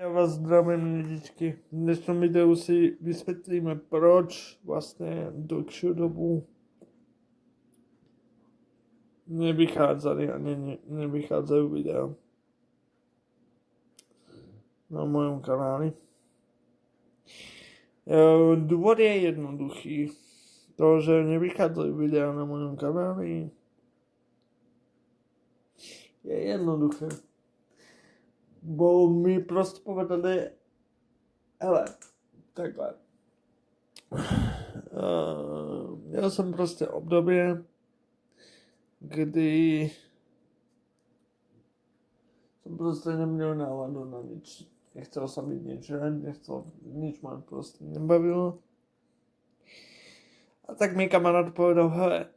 Já vás zdravím, lidičky. V dnešním videu si vysvětlíme, proč vlastně dlouhší dobu nevycházely ani nevycházají videa na mém kanále. Důvod je jednoduchý. To, že nevychádzají videa na mém kanále, je jednoduché. Bo mi prostě povedali, hele, takhle. Měl jsem prostě období, kdy jsem prostě neměl náladu na nic. Nechcel jsem mít nic žrát, nic mě prostě nebavilo. A tak mi kamarád povedal, hele,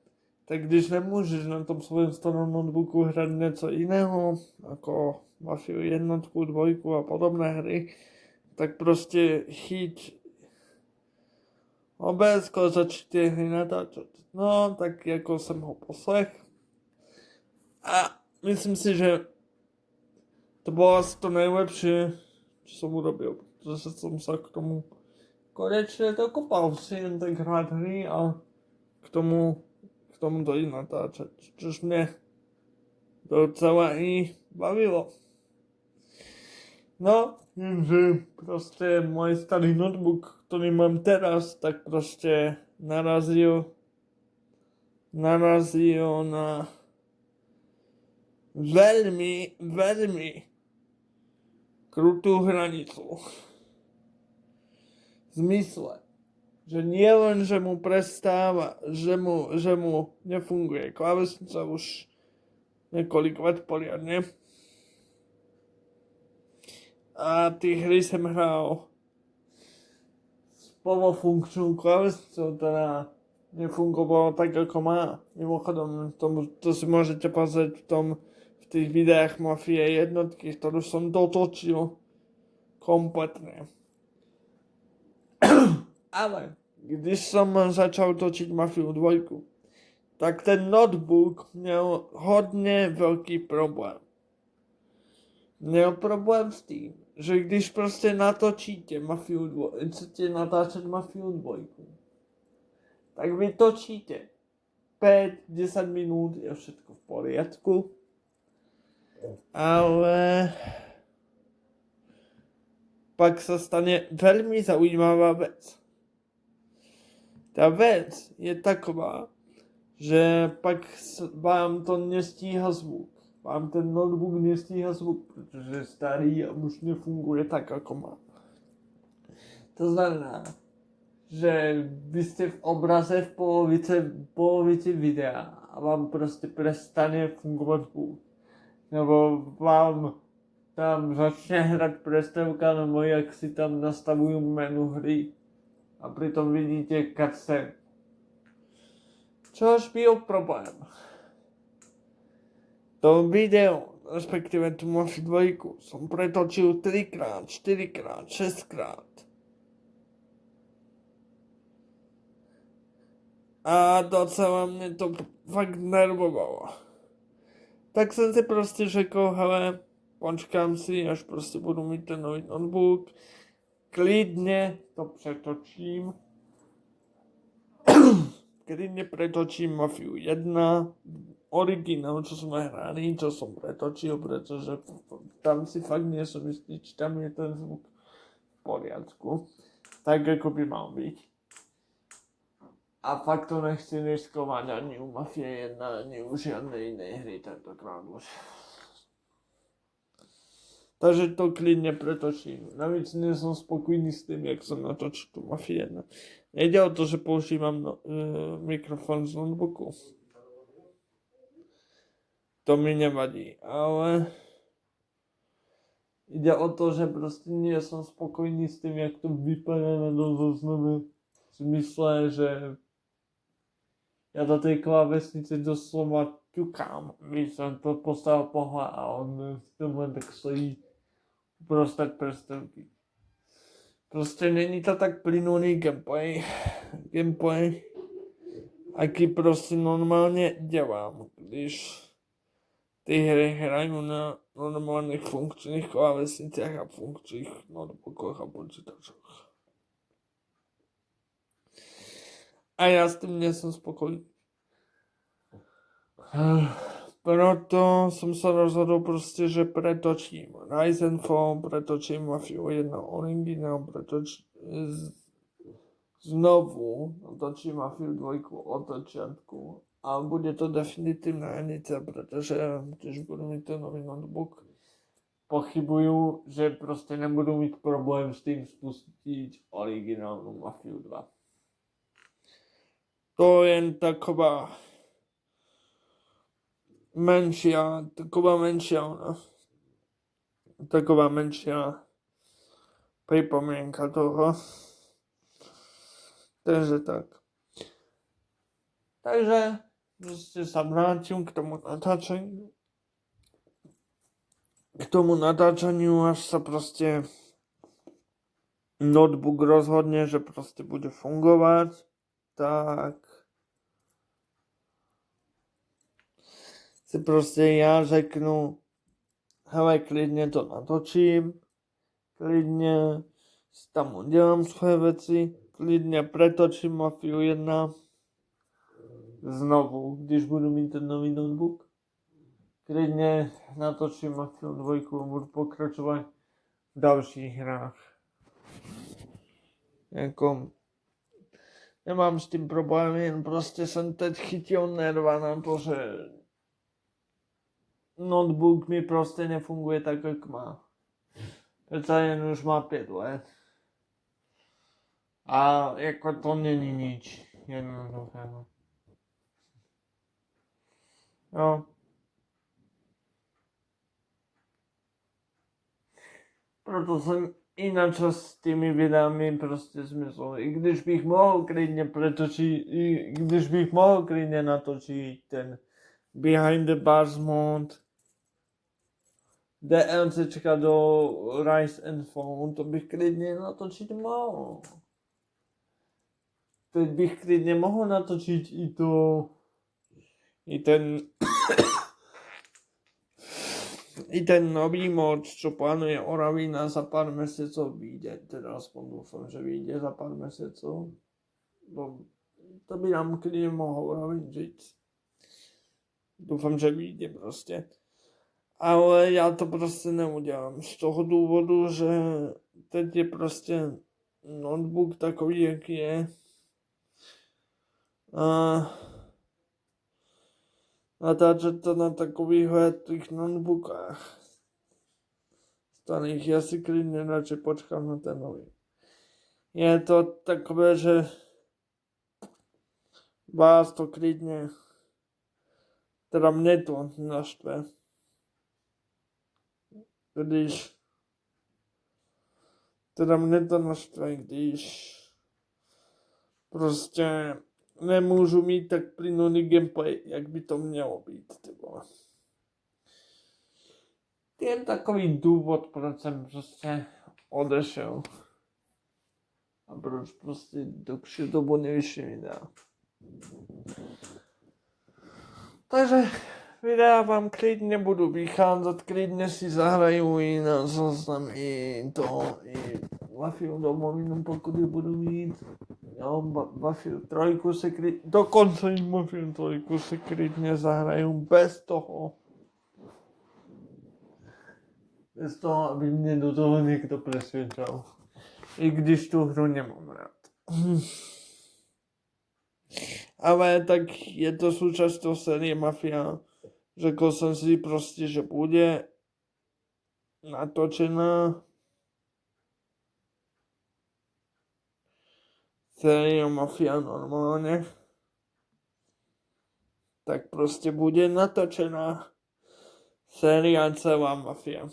tak když nemůžeš na tom svém starém notebooku hrát něco jiného, jako Mafiu 1, 2 a podobné hry, tak prostě chyť OBS, začít ty hry natáčet. No, tak jako jsem ho poslech. A myslím si, že to bylo asi to nejlepší, co jsem urobil, protože jsem se k tomu konečně dokopal si jen tak hrát hry a k tomu to i natáčet, což mě docela i bavilo. No, jenže prostě můj starý notebook, který mám teraz, tak prostě narazil na velmi krutou hranicu. V zmysle, že nielen, že mu prestává, že mu nefunguje klávesnice už několik let poriadně. A ty hry jsem hrál s plnofunkčnou klávesnicou, která nefungovala tak, jako má. Mimochodem, to si můžete pozrieť v těch videách Mafie jednotky, kterou jsem dotočil kompletně. Ale když jsem začal točit Mafiu 2, tak ten notebook měl hodně velký problém. Měl problém s tím, že když prostě natočíte Mafiu 2, chcete natáčet Mafiu 2, tak vy točíte 5-10 minut, je všetko v poriadku, ale pak se stane velmi zaujímavá věc. Ta věc je taková, že pak vám to nestíhá zvuk. Vám ten notebook nestíhá zvuk, protože je starý a už nefunguje tak, jako má. To znamená, že vy jste v obraze v polovici videa a vám prostě přestane fungovat zvuk. Nebo vám tam začne hrát přestávka, nebo jak si tam nastavují menu hry a přitom vidíte cutscene. Což byl problém. To video, respektive tu Mafii 2, jsem pretočil 3x, 4x, 6x. A docela mě to fakt nervovalo. Tak jsem si prostě řekl, hele, počkám si, až prostě budu mít ten nový notebook. Klidně to přetočím. Klidně pretočím Mafiu 1, originál, co jsme hráli, co jsem pretočil, protože tam si fakt nejsem jistý, či tam je ten zvuk v poriadku. Tak jako by mal být. A fakt to nechci riskovat ani u Mafie 1, ani u žádné jiné hry tentokrát už. Takže to klidně pretočím. Navíc nejsem spokojný s tím, jak jsem natočil tu Mafii 1. Nejde o to, že používám mikrofon z notebooku. To mi nevadí, ale jde o to, že prostě nejsem spokojný s tím, jak to vypadá na záznamu. V smysle, že já do té klávesnice doslova ťukám, když jsem to postavil pohla a on v tomhle tak stojí uprostřed prstevky. Prostě není to tak plynulý gameplay, jaký prostě normálně dělám, když ty hry hraju na normálnych funkčných klávesniciach a funkčných notebookoch a počítačoch. A ja s tým nie som spokojný. Proto som sa rozhodol proste, že pretočím Ryzen Phone, pretočím Mafiu 1 originál, znovu natočím Mafiu 2 od začiatku. A bude to definitívna edicia, pretože tiež budú mít ten nový notebook. Pochybujú, že proste nebudú mít problém s tým spustiť originálnu Mafiu 2. To je taková menšia pripomienka toho. Takže tak. Takže proste sa vrátim k tomu natáčaniu, až sa proste notebook rozhodne, že proste bude fungovať, tak si proste ja řeknu, hele, klidne to natočím, klidne si tam udelám svoje veci, klidne pretočím Mafiu 1 znovu, když budu mít ten nový notebook. Klidne natočím Mafiu 2 a budu pokračovať v dalších hrách. Jako nemám s tím problém, jen prostě jsem teď chytil nerva na to, že notebook mi prostě nefunguje tak, jak má. Přece jen už má 5 let. A jako to není nič jednoduchého. No. Proto jsem jinak s těmi videami prostě zmyslel. I když bych mohl klidně natočit ten Behind the Bars mod, DLCčka do Ryzen Phone, to bych klidně natočit mohl. Teď bych klidně mohl natočit i ten nový mod, čo plánuje Oravina za pár mesiacov vyjde, teda aspoň dúfam, že vyjde za pár mesiacov. Bo to by nám klidne mohol Oravin žiť. Dúfam, že vyjde proste. Ale ja to proste neudělám. Z toho důvodu, že teď je proste notebook takový, jaký je. A natáčať to na takovýchhle tých notebookách starých, ja si klidne radšej počkám na ten nový. Je to takové, že vás to klidne, teda mne to naštve, když prostě nemůžu mít tak plynulý gameplay, jak by to mělo být, ty vole. Je takový důvod, proč jsem prostě odešel. A proč prostě dlhší dobu nevyšly videa. Takže videa vám klidně budu vycházet, klidně si zahraju i na záznam i Mafiu domovinu, pokud ji budu mít. Jo, Mafiu 3 se klidně, dokonce i Mafiu 3 se klidně zahraju bez toho, aby mě do toho někdo přesvědčal. I když tu hru nemám rád. Ale tak je to súčasťou série Mafia. Řekl jsem si prostě, že bude natočená série Mafia normálně. Tak prostě bude natočená séria celá Mafia.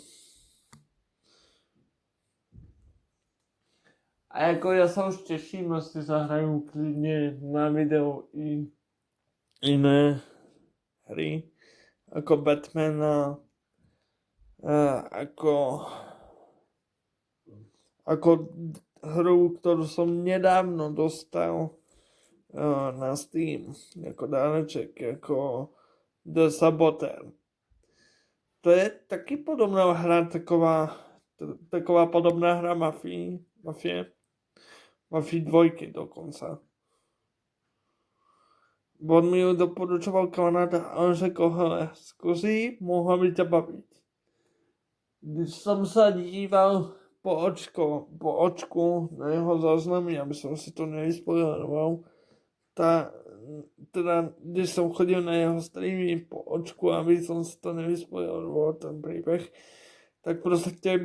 A jako já se už těším, jestli zahraju klidně na video i jiné hry, jako Batmana, ako hru, kterou jsem nedávno dostal na Steam, jako dáreček, jako The Saboteur. To je taky podobná hra, taková podobná hra Mafii 2 dokonce. On mi ju doporučoval kamarád a on řekl, hele, zkusí, mohla by tě bavit. Když jsem se díval po očku na jeho záznamy, aby jsem si to nevyspoileroval, teda když jsem chodil na jeho streamy po očku, aby jsem si to nevyspoileroval, ten příběh, tak prostě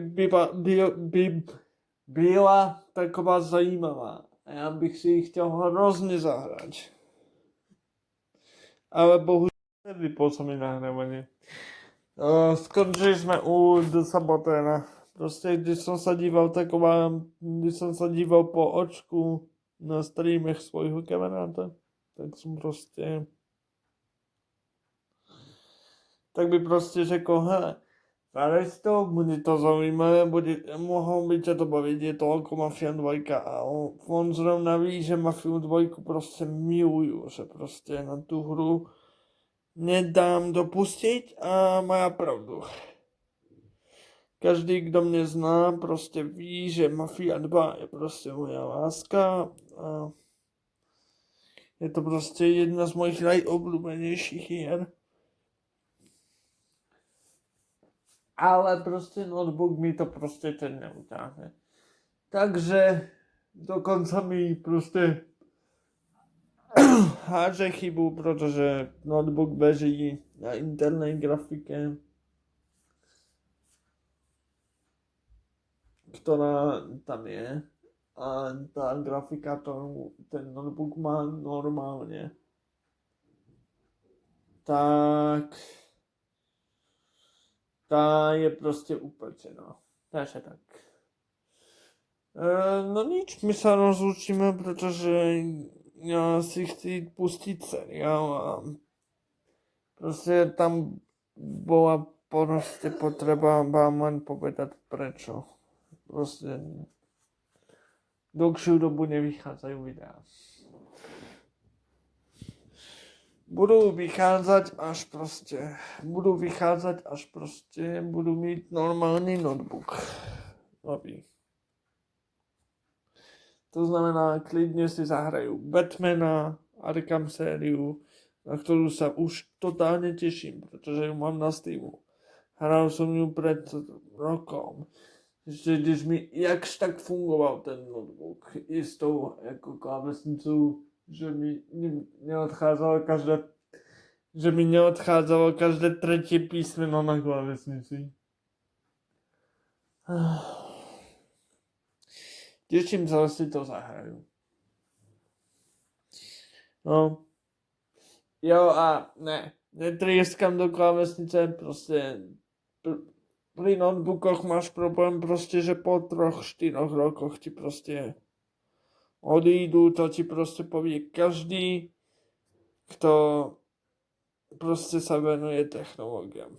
byla taková zajímavá. A já bych si ji chtěl hrozně zahrát. Ale bohužel nevypol se mi nahrávání. Skončili jsme u The Sabotera. Prostě když jsem se díval po očku na streamech svojho kamaráda, tak by prostě řekl, hele, zahraj to, bude to zajímavé, mohou by tě to bavit, je to jako Mafia 2 a on zrovna ví, že Mafiu 2 prostě miluju, že prostě na tu hru nedám dopustit a má pravdu. Každý, kdo mě zná, prostě ví, že Mafia 2 je prostě moja láska a je to prostě jedna z mojich nejoblíbenějších her. Ale prostě notebook mi to prostě teď neutáhne. Takže dokonce mi prostě háže chybu, protože notebook běží na interné grafice, která tam je. A ta grafika ten notebook má normálně. Tak ta je prostě upečená. Takže tak. No nic, my se rozlučíme, protože já si chci pustit seriál a prostě tam byla prostě potreba vám len povedať prečo. Prostě dlhšiu dobu nevychádzajú videá. Budú vychádzať až prostě budu mít normální notebook. Nový. To znamená, klidně si zahraju Batmana, Arkham sériu, na kterou se už totálně těším, protože ju mám na Steamu. Hrál jsem ju před rokom. Ještě když mi jakž tak fungoval ten notebook i s tou jako klávesnicou, že mi neodcházelo každé třetí písmeno na klávesnici. Těším se, že si to zahraju. No. Jo a ne, netrieskam do klávesnice, prostě pri notebookoch máš problém prostě, že po 3-4 rokoch ti prostě odídu, to ti prostě povie každý, kto prostě sa venuje technologiám.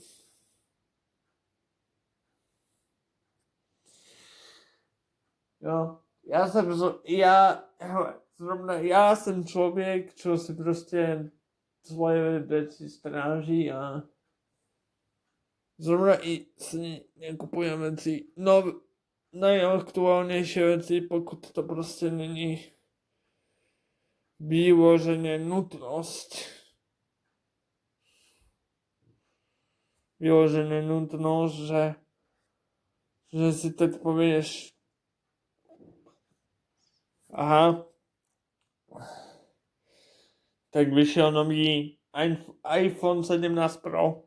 Jo, já jsem člověk, čo si prostě svoje věci stráží a zrovna i si nekupujem věci, najaktuálnější věci, pokud to prostě není vyloženě nutnost. Že si teď povieš, aha, tak vyšel nový iPhone 17 Pro.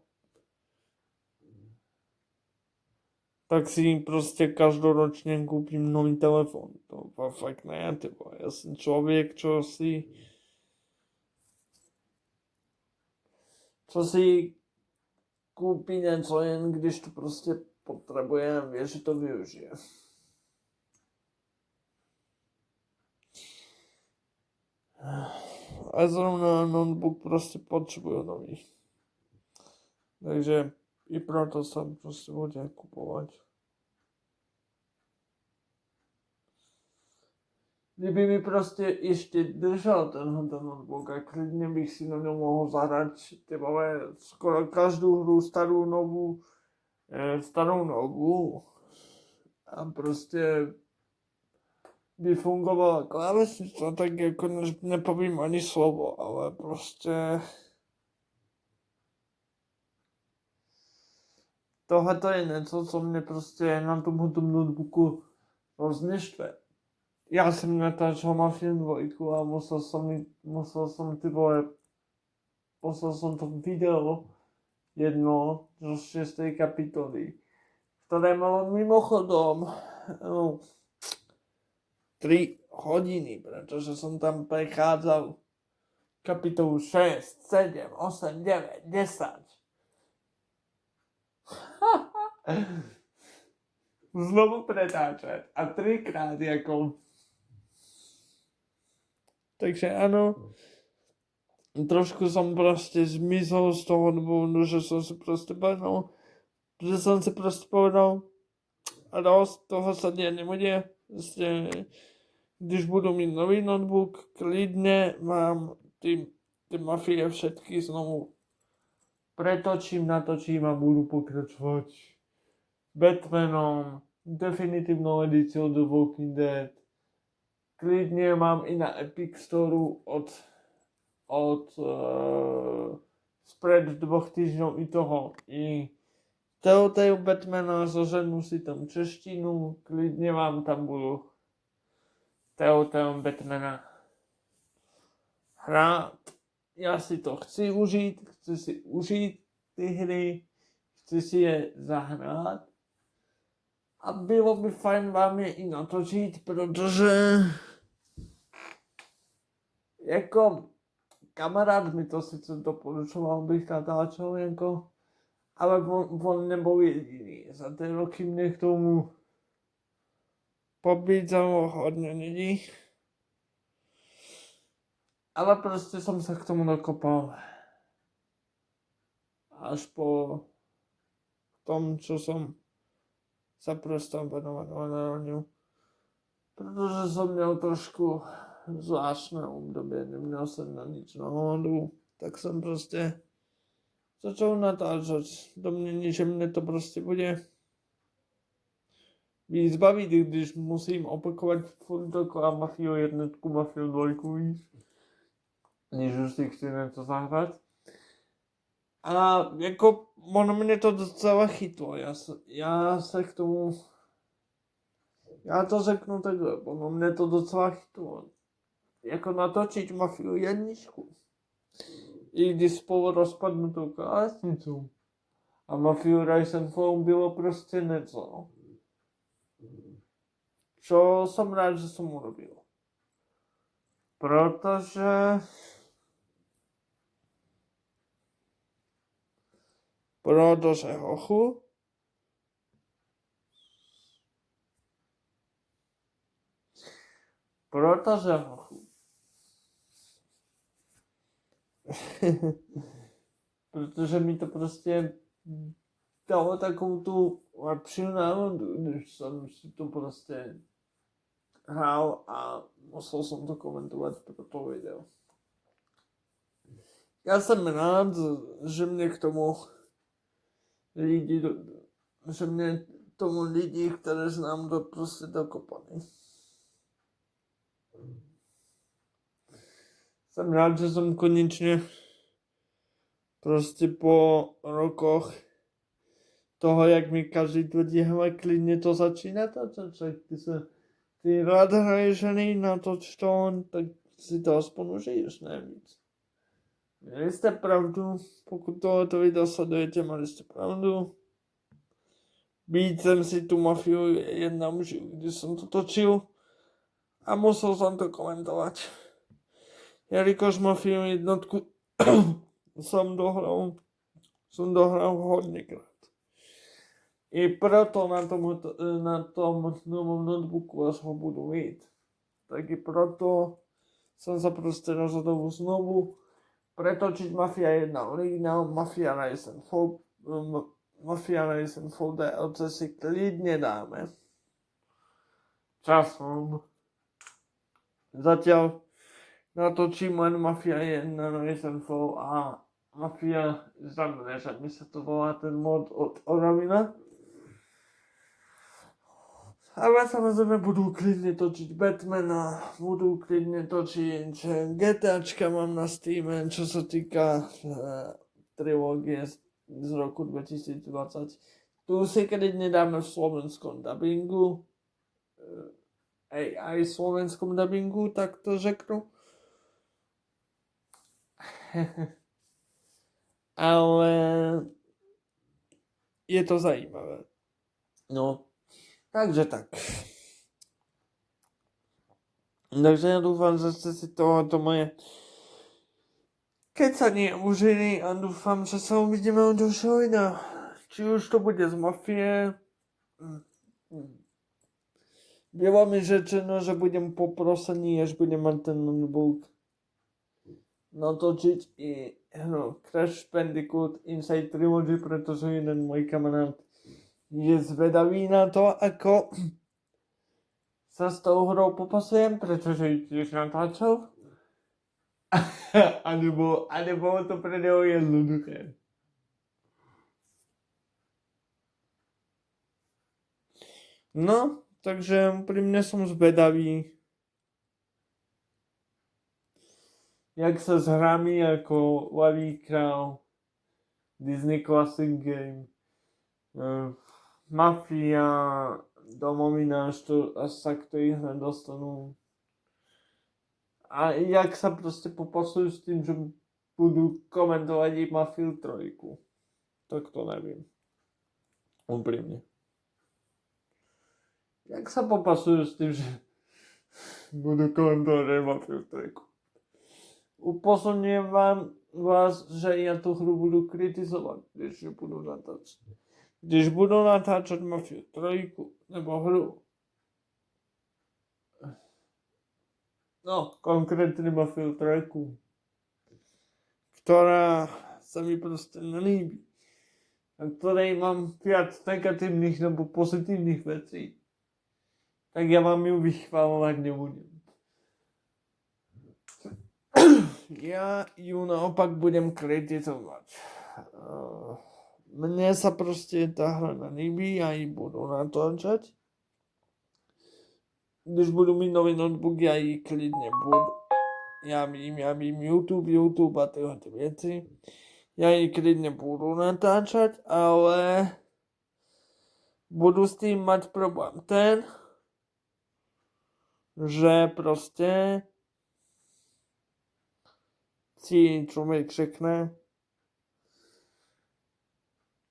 Tak si prostě každoročně koupím nový telefon. To fakt ne, tybo. Já jsem člověk, čo si koupí něco jen, když to prostě potřebuje a ví, že to využije. A zrovna notebook prostě potřebuje nový. Takže i proto jsem prostě hodně kupovat. Kdyby mi prostě ještě držel tenhle notebook a klidně bych si na něm mohl zahrát skoro každou hru, starou, novou, starou novu a prostě by fungovala klávesnice, tak jako nepovím ani slovo, ale prostě tohle to je něco, co mě prostě na tomto notebooku rozneštve. Já jsem natáčel Mafii 2 a poslal jsem to video jedno z 6. kapitoly, které malo mimochodom 3 hodiny, protože jsem tam prechádzal kapitolu 6, 7, 8, 9, 10. Znovu pretáčet a 3krát jako. Takže ano, trošku jsem prostě zmizel z toho důvodu, že jsem si prostě povedal, a dost toho se děje nebude. Prostě, když budu mít nový notebook, klidně mám ty mafie všetky znovu pretočím, natočím a budu pokračovat Batmanom, definitívnou edíciou The Walking Dead. Klidně mám i na Epic Store od spred 2 týždňov i toho. I Telltale Batmana, zoženu si tam češtinu, klidně vám tam budu Telltale Batmana hrát. Já si to chci si užít ty hry, chci si je zahrát a bylo by fajn vám je i natočit, protože jako kamarád mi to sice doporučoval, bych natáčel jako, ale on nebyl jediný. Za ty roky mě k tomu pobízalo hodně lidí. Ale prostě jsem se k tomu dokopal až po tom, co jsem se prestal venovať online, protože jsem měl trošku zvláštné období, neměl jsem na nic náhodu, tak jsem prostě začal natáčet. Domnění, že mě to prostě bude víc bavit, když musím opakovat furt dokola Mafiu 1, Mafiu 2, víš, když už si chci něco zahrát. A jako ono mě to docela chytlo, já se k tomu, já to řeknu takhle, ono mě to docela chytlo. Jako natočit Mafiu 1, i když spolu rozpadnutou klávesnicu. A Mafiu Rise and Fall bylo prostě něco, čo jsem rád, že jsem urobil. Protože hochu, protože mi to prostě dalo takovou tu lepší náladu, když jsem si to prostě hrál a musel jsem to komentovat pro to video. Já jsem rád, že mě k tomu lidi, které znám, to prostě dokopali. Jsem rád, že jsem konečně prostě po rokoch toho, jak mi každý tvrdí, hele, klidně to začíná natáčet, ty rád hraješ hry, natoč to, tak si to aspoň užiješ, ne víc. Měli jste pravdu, pokud tohoto video sledujete, měli jste pravdu. Víc jsem si tu Mafiu 1 užil, když jsem to točil a musel jsem to komentovat. Jelikož Mafiu 1 jsem dohrál hodněkrát. I proto na tom novom notebooku, až ho budu mít, tak i proto jsem se prostě rozhodl znovu pretočiť Mafia 1 originál, Mafia Rise and Fall DLC si klidně dáme. Časom. Zatiaľ natočím len Mafia 1 Rise and Fall a Mafia zamreža, mi sa to volá ten mod od Oravina. Ale samozrejme budú klidne točiť Batmana, budú klidne točiť GTAčka mám na Steame, čo sa týka trilógie z roku 2020. Tu si keď nedáme v slovenskom dubbingu, aj v slovenskom dubbingu, tak to řeknu. Ale je to zajímavé. No, takže tak. Takže ja dúfam, že ste si tohoto moje kecanie užili a dúfam, že sa uvidíme od ďalšieho videa. Či už to bude z Mafie. Bylo mi řečeno, že budem poprosený, až budem mať ten notebook natočiť i Crash Bandicoot Inside Trilogy, pretože jeden môj kamarát je zvedavý na to, ako sa s tou hrou popasujem, pretože ju tiež natáčal. a nebolo to pre neho jednoduché. No, takže pri mne som zvedavý, jak sa s hrami ako Lavý král, Disney Classic Game, Mafia, Domovináš, to až sa k tej hre dostanú. A jak sa proste popasujú s tým, že budú komentovať i Mafiu 3. Tak to neviem. Úprimne. Jak sa popasujú s tým, že budú komentovať aj Mafiu 3. Upozorňujem vás, že ja tú hru budú kritizovať, když budú natáčať. Když budú natáčať Mafiu 3, nebo hru. No, konkrétne Mafiu 3, ktorá sa mi proste nelíbi. A ktorej mám viac negatívnych nebo pozitívnych vecí. Tak ja vám ju vychvalovať nebudem. Ja ju naopak budem kritizovať. Mne sa proste tá hra nelíbi a ji budú natáčať. Když budu mít nový notebook, ja ji klidne budu. Ja vím YouTube a tyhle věci. Ja ji klidne budu natáčať, ale budu s tým mať problém ten, že proste si človek řekne,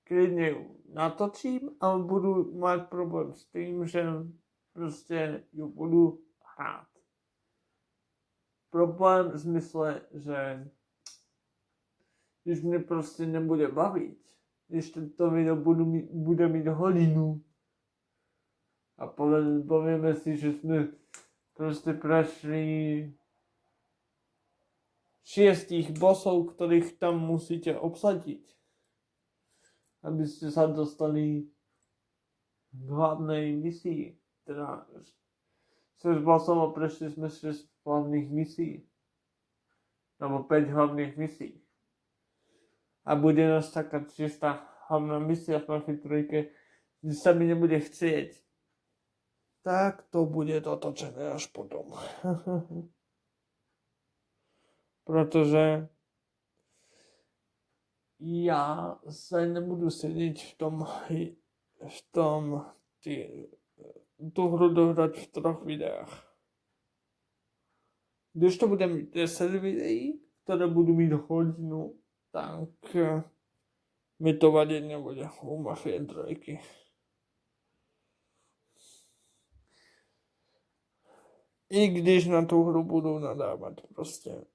klidne ju natočím, ale budu mať problém s tým, že proste ju budu hrát. Problém v zmysle, že když mne proste nebude baviť, když to video bude mít hodinu a povieme si, že sme proste prešli 6 bossov, ktorých tam musíte obsadiť, aby ste sa dostali k hlavnej misii. Teda 6 bossov a prešli sme 6 hlavných misií. Alebo 5 hlavných misií. A bude nás taká 6. hlavná misia v Mafii 3, kde sa mi nebude chcieť. Tak to bude dotočené až potom. Pretože ja sa nebudu sedieť v tom tú hru dohrať v 3 videách. Když to bude mít 10 videí, ktoré budú mít hodinu, tak mi to vadiť nebude u Mafie 3. I když na tú hru budú nadávať proste.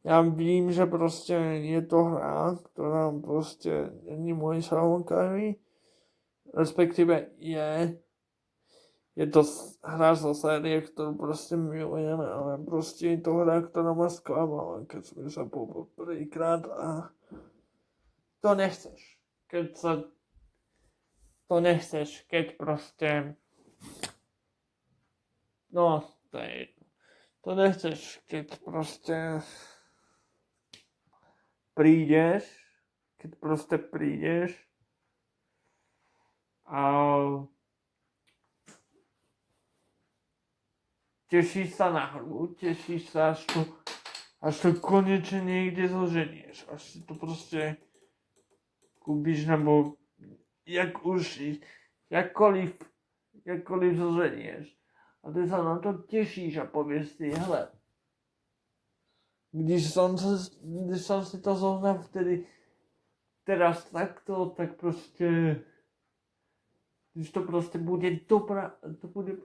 Ja vím, že proste je to hra, ktorá proste není môj salonkári, respektíve je to hra zo série, ktorú proste milujem, ale proste je to hra, ktorá ma sklamala, keď sme sa prvýkrát a to nechceš. Keď proste no, to je to nechceš, keď proste prídeš a tešíš sa na hru, tešíš sa, až to konečne niekde zoženieš, až si to proste kúpiš, nebo jakkoliv zoženieš. A ty sa na to tešíš a povieš si, hele, když som si to zohnal vtedy, teraz takto, tak proste, když to proste bude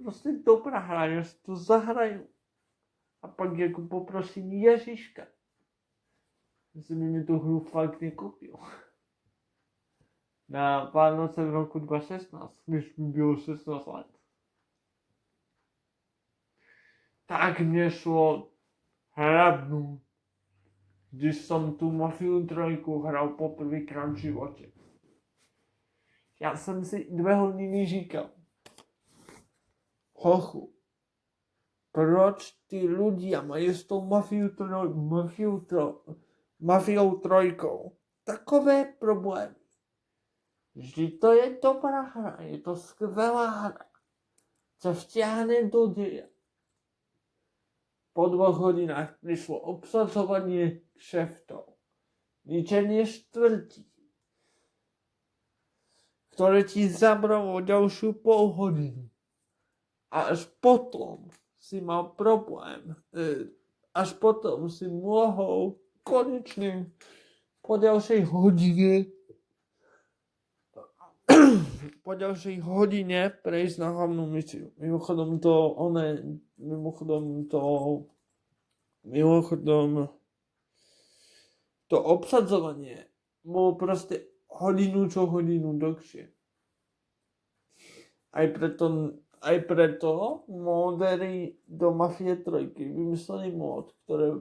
proste dobrá hra, ja si to zahraju. A pak jako poprosím Ježiška, že mi tu hru fakt nekúpil. Na Vánoce v roku 2016, když mi bylo 16 let. Tak mne šlo hrabnúť, když som tu Mafiu 3 hral poprvýkrát v živote. Ja som si 2 hodiny říkal, hochu, proč tí ľudia majú s tou Mafiou 3 takové problémy? Vždy to je dobrá hra, je to skvelá hra, co vťahne do deja. Po 2 hodinách prišlo obsadzovanie kšeftov, ničenie štvrtí, ktoré ti zabralo ďalšiu polhodinu. A až potom si mal problém, až potom si mohol konečne po ďalšej hodine prejsť na hlavnú misiu. Mimochodom to obsadzovanie bolo proste hodinu dlhšie. Aj preto módery do Mafie 3 vymysleli mód,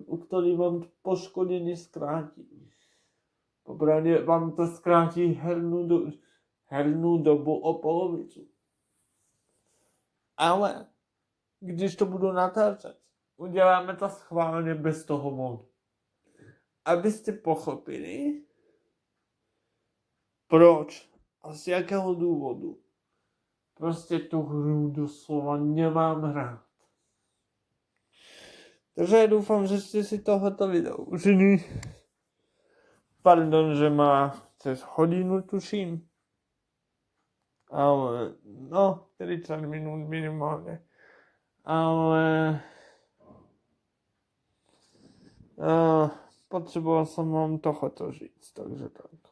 ktorý vám poškodenie skráti. Popravde vám to skráti hernú dobu o polovicu. Ale když to budú natáčať, uděláme to schválne bez toho módu. Aby ste pochopili, proč a z jakého dôvodu proste tú hru doslova nemám rád. Takže dúfam, že ste si tohoto video užili. Pardon, že má cez hodinu, tuším. Ale, 40 minút minimálne. Ale potreboval som vám tohoto žiť, takže tak.